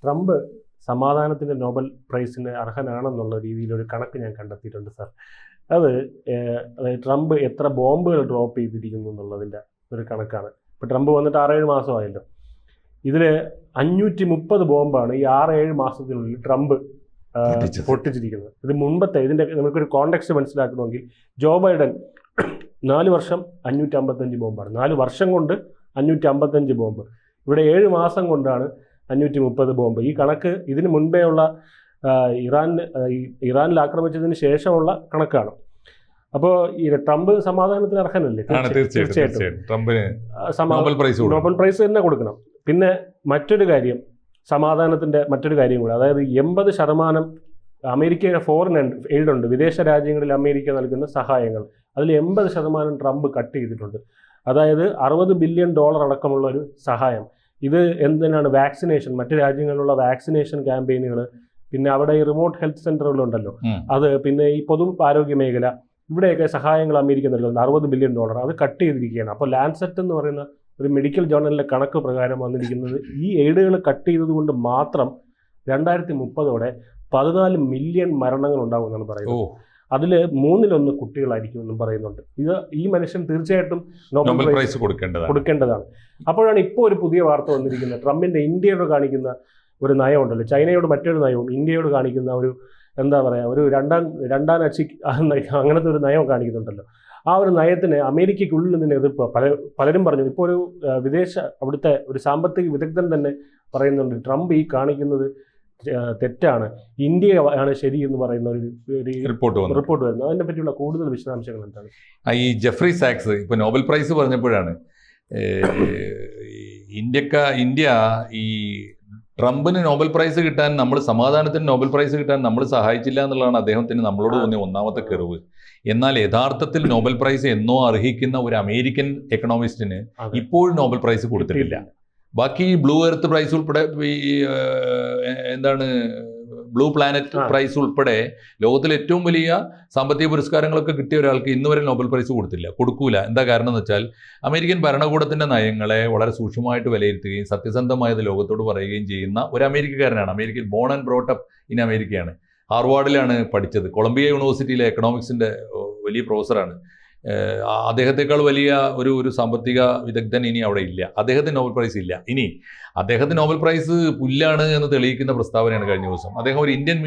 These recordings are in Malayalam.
ട്രംപ് സമാധാനത്തിൻ്റെ നോബൽ പ്രൈസിന് അർഹനാണെന്നുള്ള രീതിയിലൊരു കണക്ക് ഞാൻ കണ്ടെത്തിയിട്ടുണ്ട് സാർ. അതായത് ട്രംപ് എത്ര ബോംബുകൾ ഡ്രോപ്പ് ചെയ്തിരിക്കുന്നു എന്നുള്ളതിൻ്റെ ഒരു കണക്കാണ്. ഇപ്പോൾ ട്രംപ് വന്നിട്ട് 6-7 മാസമായല്ലോ. ഇതിൽ 530 ബോംബാണ് ഈ 6-7 മാസത്തിനുള്ളിൽ ട്രംപ് പൊട്ടിച്ചിരിക്കുന്നത്. ഇത് മുൻപത്തെ ഇതിൻ്റെ നമുക്കൊരു കോണ്ടെക്സ്റ്റ് മനസ്സിലാക്കണമെങ്കിൽ ജോ ബൈഡൻ 4 വർഷം 555 ബോംബാണ്. 4 വർഷം കൊണ്ട് 555 ബോംബ്. ഇവിടെ 7 മാസം കൊണ്ടാണ് 530 ബോംബ്. ഈ കണക്ക് ഇതിന് മുൻപേ ഉള്ള ഇറാനിൽ ആക്രമിച്ചതിന് ശേഷമുള്ള കണക്കാണ്. അപ്പോൾ ഈ ട്രംപ് സമാധാനത്തിന് അർഹനല്ലേ? തീർച്ചയായിട്ടും ട്രംപിന് നോബൽ പ്രൈസ് തന്നെ കൊടുക്കണം. പിന്നെ മറ്റൊരു കാര്യം, സമാധാനത്തിൻ്റെ മറ്റൊരു കാര്യം കൂടെ, അതായത് 80% അമേരിക്കയുടെ ഫോറിൻ എയ്ഡ് ഉണ്ട്, വിദേശ രാജ്യങ്ങളിൽ അമേരിക്ക നൽകുന്ന സഹായങ്ങൾ. അതിൽ 80% ട്രംപ് കട്ട് ചെയ്തിട്ടുണ്ട്. അതായത് $60 ബില്യൺ അടക്കമുള്ള ഒരു സഹായം. ഇത് എന്തിനാണ്? വാക്സിനേഷൻ, മറ്റു രാജ്യങ്ങളിലുള്ള വാക്സിനേഷൻ ക്യാമ്പയിനുകൾ, പിന്നെ അവിടെ ഈ റിമോട്ട് ഹെൽത്ത് സെൻ്ററുകളുണ്ടല്ലോ അത്, പിന്നെ ഈ പൊതു ആരോഗ്യ മേഖല, ഇവിടെയൊക്കെ സഹായങ്ങൾ അമേരിക്ക നൽകുന്നത് $60 ബില്യൺ. അത് കട്ട് ചെയ്തിരിക്കുകയാണ്. അപ്പോൾ ലാൻസെറ്റ് എന്ന് പറയുന്ന ഒരു മെഡിക്കൽ ജേർണലിലെ കണക്ക് പ്രകാരം വന്നിരിക്കുന്നത് ഈ എയ്ഡുകൾ കട്ട് ചെയ്തത് കൊണ്ട് മാത്രം 2030 14 മില്യൺ മരണങ്ങൾ ഉണ്ടാകും എന്നാണ് പറയുന്നത്. അതിൽ 1/3 കുട്ടികളായിരിക്കും എന്നും പറയുന്നുണ്ട്. ഈ മനുഷ്യൻ തീർച്ചയായിട്ടും നോബൽ പ്രൈസ് കൊടുക്കേണ്ടതാണ്. അപ്പോഴാണ് ഇപ്പോൾ ഒരു പുതിയ വാർത്ത വന്നിരിക്കുന്നത്. ട്രംപിൻ്റെ ഇന്ത്യയോട് കാണിക്കുന്ന ഒരു നയമുണ്ടല്ലോ, ചൈനയോട് മറ്റൊരു നയവും ഇന്ത്യയോട് കാണിക്കുന്ന ഒരു എന്താ പറയുക, ഒരു രണ്ടാം അച്ചി അങ്ങനത്തെ ഒരു നയം കാണിക്കുന്നുണ്ടല്ലോ. ആ ഒരു നയത്തിന് അമേരിക്കയ്ക്കുള്ളിൽ നിന്ന് എതിർപ്പ് പലരും പറഞ്ഞു. ഇപ്പോൾ ഒരു അവിടുത്തെ ഒരു സാമ്പത്തിക വിദഗ്ധൻ തന്നെ പറയുന്നുണ്ട്, ട്രംപ് ഈ കാണിക്കുന്നത് തെറ്റാണ്, ഇന്ത്യ ആണ് ശരി എന്ന് പറയുന്ന ഒരു റിപ്പോർട്ട് വരുന്നു. അതിനെ പറ്റിയുള്ള കൂടുതൽ വിശദാംശങ്ങൾ എന്താണ്? ഈ ജെഫ്രി സാക്സ് ഇപ്പോൾ നോബൽ പ്രൈസ് പറഞ്ഞപ്പോഴാണ് ഇന്ത്യ ഈ ട്രംപിന് നോബൽ പ്രൈസ് കിട്ടാൻ, നമ്മൾ സമാധാനത്തിന് നോബൽ പ്രൈസ് കിട്ടാൻ നമ്മൾ സഹായിച്ചില്ല എന്നുള്ളതാണ് അദ്ദേഹത്തിന് നമ്മളോട് തോന്നിയ ഒന്നാമത്തെ കെറിവ്. എന്നാൽ യഥാർത്ഥത്തിൽ നോബൽ പ്രൈസ് എന്നോ അർഹിക്കുന്ന ഒരു അമേരിക്കൻ എക്കണോമിസ്റ്റിന് ഇപ്പോഴും നോബൽ പ്രൈസ് കൊടുത്തിട്ടില്ല. ബാക്കി ബ്ലൂ എർത്ത് പ്രൈസ് ഉൾപ്പെടെ, ബ്ലൂ പ്ലാനറ്റ് പ്രൈസ് ഉൾപ്പെടെ ലോകത്തിലെ ഏറ്റവും വലിയ സാമ്പത്തിക പുരസ്കാരങ്ങളൊക്കെ കിട്ടിയ ഒരാൾക്ക് ഇന്ന് വരെ നോബൽ പ്രൈസ് കൊടുക്കൂല. എന്താ കാരണം എന്ന് വെച്ചാൽ അമേരിക്കൻ ഭരണകൂടത്തിൻ്റെ നയങ്ങളെ വളരെ സൂക്ഷ്മമായിട്ട് വിലയിരുത്തുകയും സത്യസന്ധമായത് ലോകത്തോട് പറയുകയും ചെയ്യുന്ന ഒരു അമേരിക്കക്കാരനാണ്. American born and brought up in അമേരിക്കയാണ്. ഹാർവാർഡിലാണ് പഠിച്ചത്. കൊളംബിയ യൂണിവേഴ്സിറ്റിയിലെ എക്കണോമിക്സിൻ്റെ വലിയ പ്രൊഫസറാണ്. അദ്ദേഹത്തെക്കാൾ വലിയ ഒരു സാമ്പത്തിക വിദഗ്ധൻ ഇനി അവിടെ ഇല്ല. അദ്ദേഹത്തിന് നോബൽ പ്രൈസ് ഇല്ല. ഇനി അദ്ദേഹത്തിന് നോബൽ പ്രൈസ് പുല്ലാണ് എന്ന് തെളിയിക്കുന്ന പ്രസ്താവനയാണ് കഴിഞ്ഞ ദിവസം. അദ്ദേഹം ഒരു ഇന്ത്യൻ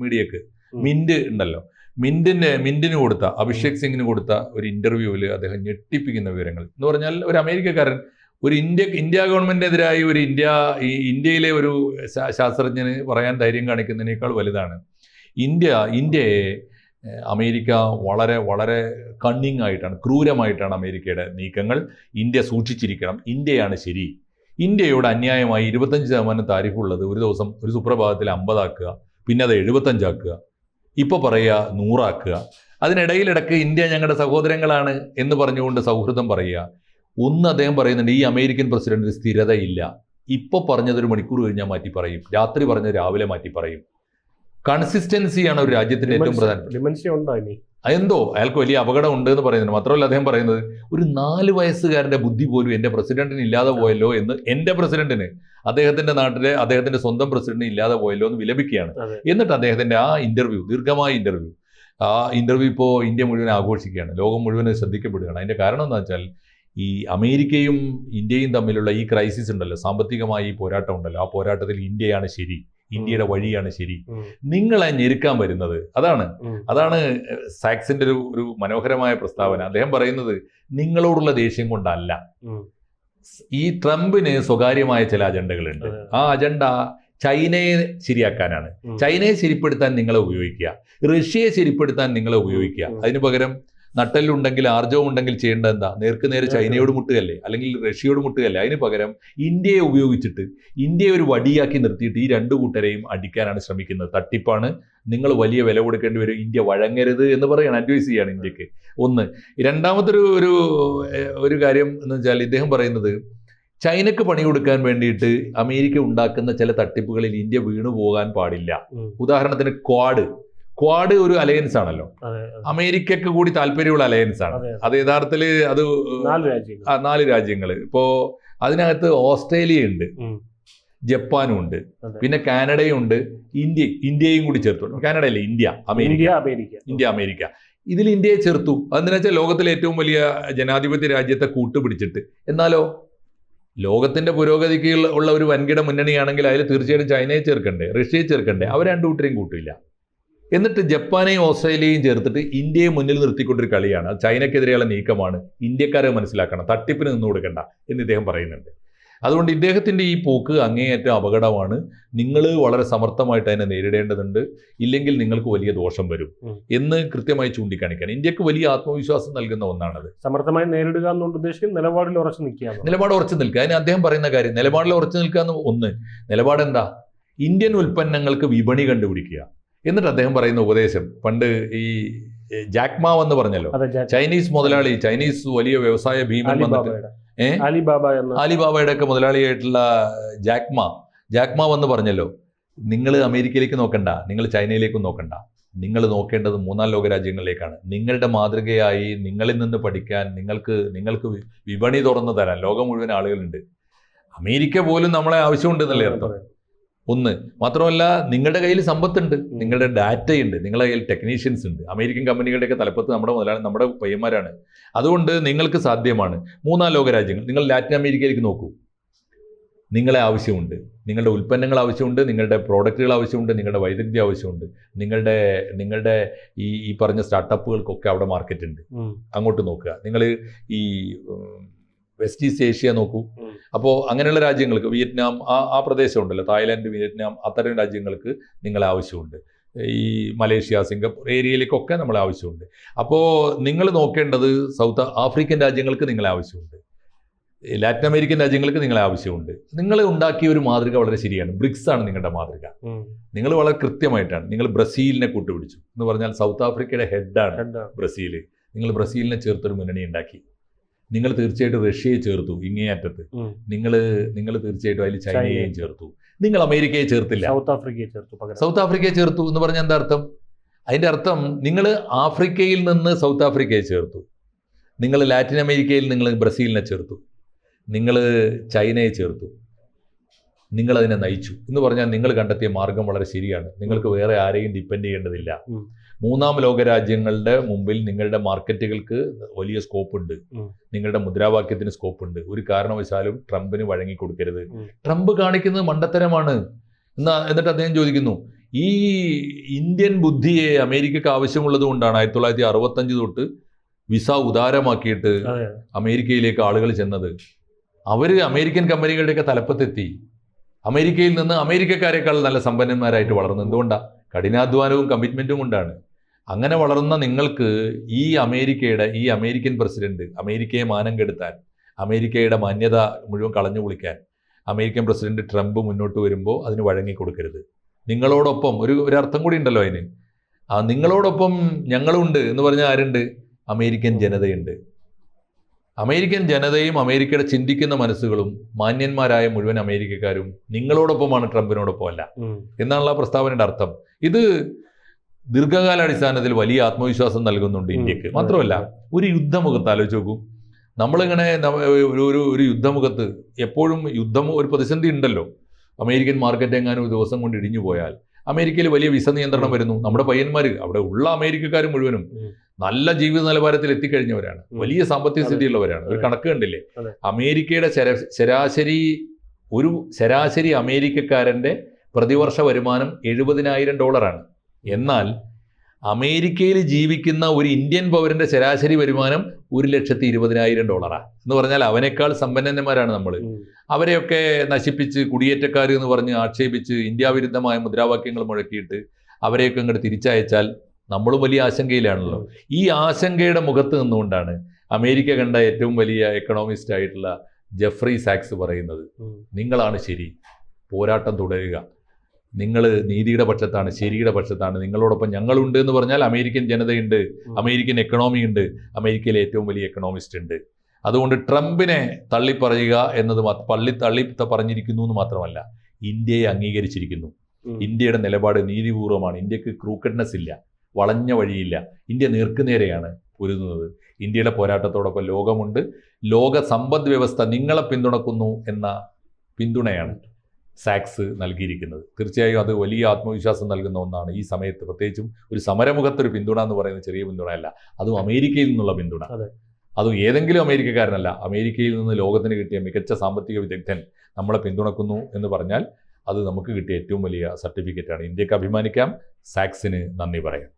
മീഡിയക്ക് മിന്റ് ഉണ്ടല്ലോ, മിന്റിന് കൊടുത്ത, അഭിഷേക് സിംഗിന് കൊടുത്ത ഒരു ഇന്റർവ്യൂവിൽ അദ്ദേഹം ഞെട്ടിപ്പിക്കുന്ന വിവരങ്ങൾ എന്ന് പറഞ്ഞാൽ, ഒരു അമേരിക്കക്കാരൻ ഒരു ഇന്ത്യ ഗവൺമെന്റിനെതിരായി ഇന്ത്യയിലെ ഒരു ശാസ്ത്രജ്ഞന് പറയാൻ ധൈര്യം കാണിക്കുന്നതിനേക്കാൾ വലുതാണ്. ഇന്ത്യയെ അമേരിക്ക വളരെ വളരെ കണ്ണിങ് ആയിട്ടാണ്, ക്രൂരമായിട്ടാണ് അമേരിക്കയുടെ നീക്കങ്ങൾ. ഇന്ത്യ സൂക്ഷിച്ചിരിക്കണം, ഇന്ത്യയാണ് ശരി. ഇന്ത്യയോട് അന്യായമായി 25% താരിഫുള്ളത് ഒരു ദിവസം ഒരു സുപ്രഭാതത്തിൽ 50 ആക്കുക, പിന്നെ അത് 75 ആക്കുക, ഇപ്പോൾ പറയുക 100 ആക്കുക. അതിനിടയിലിടക്ക് ഇന്ത്യ ഞങ്ങളുടെ സഹോദരങ്ങളാണ് എന്ന് പറഞ്ഞുകൊണ്ട് സൗഹൃദം പറയുക. അദ്ദേഹം പറയുന്നുണ്ട്, ഈ അമേരിക്കൻ പ്രസിഡന്റിന് സ്ഥിരതയില്ല. ഇപ്പോൾ പറഞ്ഞത് 1 മണിക്കൂർ കഴിഞ്ഞാൽ മാറ്റി പറയും, രാത്രി പറഞ്ഞത് രാവിലെ മാറ്റി പറയും. കൺസിസ്റ്റൻസിയാണ് ഒരു രാജ്യത്തിന്റെ ഏറ്റവും പ്രധാനം. എന്തോ അയാൾക്ക് വലിയ അപകടം ഉണ്ട് എന്ന് പറയുന്നുണ്ട്. മാത്രമല്ല അദ്ദേഹം പറയുന്നത്, ഒരു 4 വയസ്സുകാരൻ്റെ ബുദ്ധി പോലും എൻ്റെ പ്രസിഡന്റിന് ഇല്ലാതെ പോയല്ലോ എന്ന്, എൻ്റെ പ്രസിഡന്റിന് അദ്ദേഹത്തിന്റെ നാട്ടിലെ അദ്ദേഹത്തിന്റെ സ്വന്തം പ്രസിഡന്റിന് ഇല്ലാതെ പോയല്ലോ എന്ന് വിലപിക്കുകയാണ്. എന്നിട്ട് അദ്ദേഹത്തിന്റെ ദീർഘമായ ഇന്റർവ്യൂ ഇപ്പോൾ ഇന്ത്യ മുഴുവൻ ആഘോഷിക്കുകയാണ്, ലോകം മുഴുവൻ ശ്രദ്ധിക്കപ്പെടുകയാണ്. അതിന്റെ കാരണം എന്താ വെച്ചാൽ, ഈ അമേരിക്കയും ഇന്ത്യയും തമ്മിലുള്ള ഈ ക്രൈസിസ് ഉണ്ടല്ലോ, സാമ്പത്തികമായ ഈ പോരാട്ടം ഉണ്ടല്ലോ, ആ പോരാട്ടത്തിൽ ഇന്ത്യയാണ് ശരി, ഇന്ത്യയുടെ വഴിയാണ് ശരി. നിങ്ങളെ ഞെരുക്കാൻ വരുന്നത് അതാണ് സാക്സിന്റെ ഒരു മനോഹരമായ പ്രസ്താവന. അദ്ദേഹം പറയുന്നത്, നിങ്ങളോടുള്ള ദേഷ്യം കൊണ്ടല്ല. ഈ ട്രംപിന് സ്വകാര്യമായ ചില അജണ്ടകളുണ്ട്. ആ അജണ്ട ചൈനയെ ശരിയാക്കാനാണ്. ചൈനയെ ശരിപ്പെടുത്താൻ നിങ്ങളെ ഉപയോഗിക്കുക, റഷ്യയെ ശരിപ്പെടുത്താൻ നിങ്ങളെ ഉപയോഗിക്കുക. അതിന് പകരം നട്ടെല്ലുണ്ടെങ്കിൽ ആർജവം ഉണ്ടെങ്കിൽ ചെയ്യേണ്ടത് എന്താ? നേർക്കുനേരെ ചൈനയോട് മുട്ടുകല്ലേ, അല്ലെങ്കിൽ റഷ്യയോട് മുട്ടുകല്ലേ. അതിന് പകരം ഇന്ത്യയെ ഉപയോഗിച്ചിട്ട്, ഇന്ത്യയെ ഒരു വടിയാക്കി നിർത്തിയിട്ട് ഈ 2 കൂട്ടരെയും അടിക്കാനാണ് ശ്രമിക്കുന്നത്. തട്ടിപ്പാണ്, നിങ്ങൾ വലിയ വില കൊടുക്കേണ്ടി വരും, ഇന്ത്യ വഴങ്ങരുത് എന്ന് പറയാണ്, അഡ്വൈസ് ചെയ്യാണ് ഇന്ത്യക്ക്. രണ്ടാമത്തെ ഒരു കാര്യം എന്ന് വെച്ചാൽ, ഇദ്ദേഹം പറയുന്നത്, ചൈനക്ക് പണി കൊടുക്കാൻ വേണ്ടിയിട്ട് അമേരിക്ക ഉണ്ടാക്കുന്ന ചില തട്ടിപ്പുകളിൽ ഇന്ത്യ വീണു പോകാൻ പാടില്ല. ഉദാഹരണത്തിന് ക്വാഡ് ഒരു അലയൻസ് ആണല്ലോ, അമേരിക്കക്ക് കൂടി താല്പര്യമുള്ള അലയൻസ് ആണ്. അത് യഥാർത്ഥത്തിൽ 4 രാജ്യങ്ങൾ. ഇപ്പോ അതിനകത്ത് ഓസ്ട്രേലിയ ഉണ്ട്, ജപ്പാനും ഉണ്ട്, പിന്നെ കാനഡയും ഉണ്ട്, ഇന്ത്യയും കൂടി ചേർത്തു. കാനഡയല്ലേ, ഇന്ത്യ അമേരിക്ക. ഇതിൽ ഇന്ത്യയെ ചേർത്തു. അതെന്താ വെച്ചാൽ ലോകത്തിലെ ഏറ്റവും വലിയ ജനാധിപത്യ രാജ്യത്തെ കൂട്ടുപിടിച്ചിട്ട്. എന്നാലോ ലോകത്തിന്റെ പുരോഗതിക്ക് ഉള്ള ഒരു വൻകിട മുന്നണിയാണെങ്കിൽ അതിൽ തീർച്ചയായിട്ടും ചൈനയെ ചേർക്കണ്ടേ, റഷ്യയെ ചേർക്കണ്ടേ? അവർ രണ്ടു കൂട്ടരെയും കൂട്ടില്ല. എന്നിട്ട് ജപ്പാനെയും ഓസ്ട്രേലിയയും ചേർത്തിട്ട് ഇന്ത്യയെ മുന്നിൽ നിർത്തിക്കൊണ്ടൊരു കളിയാണ്. അത് ചൈനക്കെതിരെയുള്ള നീക്കമാണ്. ഇന്ത്യക്കാരെ മനസ്സിലാക്കണം, തട്ടിപ്പിന് നിന്ന് കൊടുക്കണ്ട എന്ന് ഇദ്ദേഹം പറയുന്നുണ്ട്. അതുകൊണ്ട് ഇദ്ദേഹത്തിൻ്റെ ഈ പോക്ക് അങ്ങേയറ്റം അപകടമാണ്. നിങ്ങൾ വളരെ സമർത്ഥമായിട്ട് അതിനെ നേരിടേണ്ടതുണ്ട്, ഇല്ലെങ്കിൽ നിങ്ങൾക്ക് വലിയ ദോഷം വരും എന്ന് കൃത്യമായി ചൂണ്ടിക്കാണിക്കാൻ ഇന്ത്യക്ക് വലിയ ആത്മവിശ്വാസം നൽകുന്ന ഒന്നാണത്. സമർത്ഥമായി നേരിടുക എന്നുകൊണ്ട് ഉദ്ദേശിക്കുന്നത് നിലപാടിൽ ഉറച്ചു നിൽക്കുക. നിലപാട് ഉറച്ചു നിൽക്കുക. അതിന് അദ്ദേഹം പറയുന്ന കാര്യം നിലപാടിൽ ഉറച്ചു നിൽക്കുക എന്ന്. ഒന്ന്, നിലപാട് എന്താ? ഇന്ത്യൻ ഉൽപ്പന്നങ്ങൾക്ക് വിപണി കണ്ടുപിടിക്കുക. എന്നിട്ട് അദ്ദേഹം പറയുന്ന ഉപദേശം, പണ്ട് ഈ ജാക്മാവ് എന്ന് പറഞ്ഞല്ലോ, ചൈനീസ് മുതലാളി, ചൈനീസ് വലിയ വ്യവസായ ഭീമൻ വന്നിട്ട് അലിബാബയുടെ ഒക്കെ മുതലാളിയായിട്ടുള്ള ജാക്മാ വന്ന് പറഞ്ഞല്ലോ, നിങ്ങൾ അമേരിക്കയിലേക്ക് നോക്കണ്ട, നിങ്ങൾ ചൈനയിലേക്കും നോക്കണ്ട, നിങ്ങൾ നോക്കേണ്ടത് മൂന്നാം ലോക രാജ്യങ്ങളിലേക്കാണ്. നിങ്ങളുടെ മാതൃകയായി നിങ്ങളിൽ നിന്ന് പഠിക്കാൻ, നിങ്ങൾക്ക് വിപണി തുറന്നു തരാൻ ലോകം മുഴുവൻ ആളുകളുണ്ട്. അമേരിക്ക പോലും നമ്മളെ ആവശ്യമുണ്ട് എന്നല്ലേ അർത്ഥം. ഒന്ന് മാത്രമല്ല, നിങ്ങളുടെ കയ്യിൽ സമ്പത്തുണ്ട്, നിങ്ങളുടെ ഡാറ്റയുണ്ട്, നിങ്ങളുടെ കയ്യിൽ ടെക്നീഷ്യൻസ് ഉണ്ട്. അമേരിക്കൻ കമ്പനികളുടെയൊക്കെ തലപ്പത്ത് നമ്മുടെ പയ്യന്മാരാണ്. അതുകൊണ്ട് നിങ്ങൾക്ക് സാധ്യമാണ്. മൂന്നാം ലോക രാജ്യങ്ങൾ, നിങ്ങൾ ലാറ്റിൻ അമേരിക്കയിലേക്ക് നോക്കൂ, നിങ്ങളെ ആവശ്യമുണ്ട്, നിങ്ങളുടെ ഉൽപ്പന്നങ്ങൾ ആവശ്യമുണ്ട്, നിങ്ങളുടെ പ്രോഡക്റ്റുകൾ ആവശ്യമുണ്ട്, നിങ്ങളുടെ വൈദഗ്ധ്യം ആവശ്യമുണ്ട്, നിങ്ങളുടെ ഈ പറഞ്ഞ സ്റ്റാർട്ടപ്പുകൾക്കൊക്കെ അവിടെ മാർക്കറ്റ് ഉണ്ട്. അങ്ങോട്ട് നോക്കുക. നിങ്ങൾ ഈ വെസ്റ്റ് ഈസ്റ്റ് ഏഷ്യ നോക്കൂ. അപ്പോൾ അങ്ങനെയുള്ള രാജ്യങ്ങൾക്ക്, വിയറ്റ്നാം, ആ പ്രദേശം ഉണ്ടല്ലോ, തായ്ലാൻഡ്, വിയറ്റ്നാം, അത്തരം രാജ്യങ്ങൾക്ക് നിങ്ങളെ ആവശ്യമുണ്ട്. ഈ മലേഷ്യ, സിംഗപ്പൂർ ഏരിയയിലേക്കൊക്കെ നമ്മളെ ആവശ്യമുണ്ട്. അപ്പോൾ നിങ്ങൾ നോക്കേണ്ടത് സൗത്ത് ആഫ്രിക്കൻ രാജ്യങ്ങൾക്ക് നിങ്ങളെ ആവശ്യമുണ്ട്, ലാറ്റിൻ അമേരിക്കൻ രാജ്യങ്ങൾക്ക് നിങ്ങളെ ആവശ്യമുണ്ട്. നിങ്ങൾ ഉണ്ടാക്കിയ ഒരു മാതൃക വളരെ ശരിയാണ്. ബ്രിക്സ് ആണ് നിങ്ങളുടെ മാതൃക. നിങ്ങൾ വളരെ കൃത്യമായിട്ടാണ്. നിങ്ങൾ ബ്രസീലിനെ കൂട്ടുപിടിച്ചു എന്ന് പറഞ്ഞാൽ സൗത്ത് ആഫ്രിക്കയുടെ ഹെഡാണ് ബ്രസീൽ. നിങ്ങൾ ബ്രസീലിനെ ചേർത്തൊരു മുന്നണി ഉണ്ടാക്കി. നിങ്ങൾ തീർച്ചയായിട്ടും റഷ്യയെ ചേർത്തു ഇങ്ങേയറ്റത്ത്. നിങ്ങൾ തീർച്ചയായിട്ടും അതിൽ ചൈനയെയും ചേർത്തു. നിങ്ങൾ അമേരിക്കയെ ചേർത്തില്ല, സൗത്ത് ആഫ്രിക്കയെ ചേർത്തു എന്ന് പറഞ്ഞാൽ എന്താ അർത്ഥം? അതിൻ്റെ അർത്ഥം നിങ്ങൾ ആഫ്രിക്കയിൽ നിന്ന് സൗത്ത് ആഫ്രിക്കയെ ചേർത്തു, നിങ്ങൾ ലാറ്റിൻ അമേരിക്കയിൽ നിങ്ങൾ ബ്രസീലിനെ ചേർത്തു, നിങ്ങൾ ചൈനയെ ചേർത്തു, നിങ്ങളതിനെ നയിച്ചു എന്ന് പറഞ്ഞാൽ നിങ്ങൾ കണ്ടെത്തിയ മാർഗം വളരെ ശരിയാണ്. നിങ്ങൾക്ക് വേറെ ആരെയും ഡിപ്പെൻഡ് ചെയ്യേണ്ടതില്ല. മൂന്നാം ലോക രാജ്യങ്ങളുടെ മുമ്പിൽ നിങ്ങളുടെ മാർക്കറ്റുകൾക്ക് വലിയ സ്കോപ്പ് ഉണ്ട്, നിങ്ങളുടെ മുദ്രാവാക്യത്തിന് സ്കോപ്പ് ഉണ്ട്. ഒരു കാരണവശാലും ട്രംപിന് വഴങ്ങിക്കൊടുക്കരുത്. ട്രംപ് കാണിക്കുന്നത് മണ്ടത്തരമാണ്. എന്നിട്ട് അദ്ദേഹം ചോദിക്കുന്നു, ഈ ഇന്ത്യൻ ബുദ്ധിയെ അമേരിക്കക്ക് ആവശ്യമുള്ളത് കൊണ്ടാണ് 1965 തൊട്ട് വിസ ഉദാരമാക്കിയിട്ട് അമേരിക്കയിലേക്ക് ആളുകൾ ചെന്നത്. അവർ അമേരിക്കൻ കമ്പനികളുടെയൊക്കെ തലപ്പത്തെത്തി. അമേരിക്കയിൽ നിന്ന് അമേരിക്കക്കാരെക്കാൾ നല്ല സമ്പന്നന്മാരായിട്ട് വളർന്നു. എന്തുകൊണ്ടാണ്? കഠിനാധ്വാനവും കമ്മിറ്റ്മെൻറ്റും കൊണ്ടാണ്. അങ്ങനെ വളർന്ന നിങ്ങൾക്ക് ഈ അമേരിക്കൻ പ്രസിഡന്റ്, അമേരിക്കയെ മാനം കെടുത്താൻ, അമേരിക്കയുടെ മാന്യത മുഴുവൻ കളഞ്ഞു കുളിക്കാൻ അമേരിക്കൻ പ്രസിഡന്റ് ട്രംപ് മുന്നോട്ട് വരുമ്പോൾ അതിന് വഴങ്ങിക്കൊടുക്കരുത്. നിങ്ങളോടൊപ്പം ഒരർത്ഥം കൂടി ഉണ്ടല്ലോ അതിന്. നിങ്ങളോടൊപ്പം ഞങ്ങളുണ്ട് എന്ന് പറഞ്ഞാൽ ആരുണ്ട്? അമേരിക്കൻ ജനതയുണ്ട്. അമേരിക്കൻ ജനതയും അമേരിക്കയുടെ ചിന്തിക്കുന്ന മനസ്സുകളും മാന്യന്മാരായ മുഴുവൻ അമേരിക്കക്കാരും നിങ്ങളോടൊപ്പമാണ്, ട്രംപിനോടൊപ്പം അല്ല എന്നാണുള്ള പ്രസ്താവനയുടെ അർത്ഥം. ഇത് ദീർഘകാലാടിസ്ഥാനത്തിൽ വലിയ ആത്മവിശ്വാസം നൽകുന്നുണ്ട് ഇന്ത്യക്ക്. മാത്രമല്ല, ഒരു യുദ്ധമുഖത്ത് ആലോചിച്ച് നോക്കൂ. നമ്മളിങ്ങനെ ഒരു യുദ്ധമുഖത്ത് എപ്പോഴും ഒരു പ്രതിസന്ധി ഉണ്ടല്ലോ. അമേരിക്കൻ മാർക്കറ്റ് എങ്ങാനും ഒരു ദിവസം കൊണ്ട് ഇടിഞ്ഞു പോയാൽ അമേരിക്കയിൽ വലിയ വിസ നിയന്ത്രണം വരുന്നു. നമ്മുടെ പയ്യന്മാർ, അവിടെ ഉള്ള അമേരിക്കക്കാർ മുഴുവനും നല്ല ജീവിത നിലവാരത്തിൽ എത്തിക്കഴിഞ്ഞവരാണ്, വലിയ സാമ്പത്തിക സ്ഥിതിയുള്ളവരാണ്. ഒരു കണക്ക് കണ്ടില്ലേ? അമേരിക്കയുടെ ശരാശരി അമേരിക്കക്കാരൻ്റെ പ്രതിവർഷ വരുമാനം $70,000. എന്നാൽ അമേരിക്കയിൽ ജീവിക്കുന്ന ഒരു ഇന്ത്യൻ പൗരന്റെ ശരാശരി വരുമാനം $1,20,000 എന്ന് പറഞ്ഞാൽ അവനേക്കാൾ സമ്പന്നന്മാരാണ് നമ്മൾ. അവരെയൊക്കെ നശിപ്പിച്ച് കുടിയേറ്റക്കാർ എന്ന് പറഞ്ഞ് ആക്ഷേപിച്ച് ഇന്ത്യ വിരുദ്ധമായ മുദ്രാവാക്യങ്ങൾ മുഴക്കിയിട്ട് അവരെയൊക്കെ ഇങ്ങോട്ട് തിരിച്ചയച്ചാൽ നമ്മളും വലിയ ആശങ്കയിലാണല്ലോ. ഈ ആശങ്കയുടെ മുഖത്ത് നിന്നുകൊണ്ടാണ് അമേരിക്ക കണ്ട ഏറ്റവും വലിയ എക്കണോമിസ്റ്റ് ആയിട്ടുള്ള ജെഫ്രി സാക്സ് പറയുന്നത്, നിങ്ങളാണ് ശരി, പോരാട്ടം തുടരുക, നിങ്ങൾ നീതിയുടെ പക്ഷത്താണ്, ശരിയുടെ പക്ഷത്താണ്, നിങ്ങളോടൊപ്പം ഞങ്ങളുണ്ട് എന്ന് പറഞ്ഞാൽ അമേരിക്കൻ ജനതയുണ്ട്, അമേരിക്കൻ എക്കണോമി ഉണ്ട്, അമേരിക്കയിലെ ഏറ്റവും വലിയ എക്കണോമിസ്റ്റ് ഉണ്ട്. അതുകൊണ്ട് ട്രംപിനെ തള്ളിപ്പറയുക എന്നത് തള്ളി പറഞ്ഞിരിക്കുന്നു എന്ന് മാത്രമല്ല, ഇന്ത്യയെ അംഗീകരിച്ചിരിക്കുന്നു. ഇന്ത്യയുടെ നിലപാട് നീതിപൂർവമാണ്. ഇന്ത്യക്ക് ക്രൂക്കഡ്നെസ് ഇല്ല, വളഞ്ഞ വഴിയില്ല. ഇന്ത്യ നേർക്കുനേരെയാണ് പൊരുതുന്നത്. ഇന്ത്യയുടെ പോരാട്ടത്തോടൊപ്പം ലോകമുണ്ട്. ലോക സമ്പദ് വ്യവസ്ഥ നിങ്ങളെ പിന്തുണക്കുന്നു എന്ന പിന്തുണയാണ് സാക്സ് നൽകിയിരിക്കുന്നത്. തീർച്ചയായും അത് വലിയ ആത്മവിശ്വാസം നൽകുന്ന ഒന്നാണ് ഈ സമയത്ത്. പ്രത്യേകിച്ചും ഒരു സമരമുഖത്തൊരു പിന്തുണ എന്ന് പറയുന്നത് ചെറിയ പിന്തുണയല്ല, അതും അമേരിക്കയിൽ നിന്നുള്ള പിന്തുണ. അതും ഏതെങ്കിലും അമേരിക്കക്കാരനല്ല, അമേരിക്കയിൽ നിന്ന് ലോകത്തിന് കിട്ടിയ മികച്ച സാമ്പത്തിക വിദഗ്ധൻ നമ്മളെ പിന്തുണക്കുന്നു എന്ന് പറഞ്ഞാൽ അത് നമുക്ക് കിട്ടിയ ഏറ്റവും വലിയ സർട്ടിഫിക്കറ്റാണ്. ഇന്ത്യക്ക് അഭിമാനിക്കാം, സാക്സിന് നന്ദി പറയാം.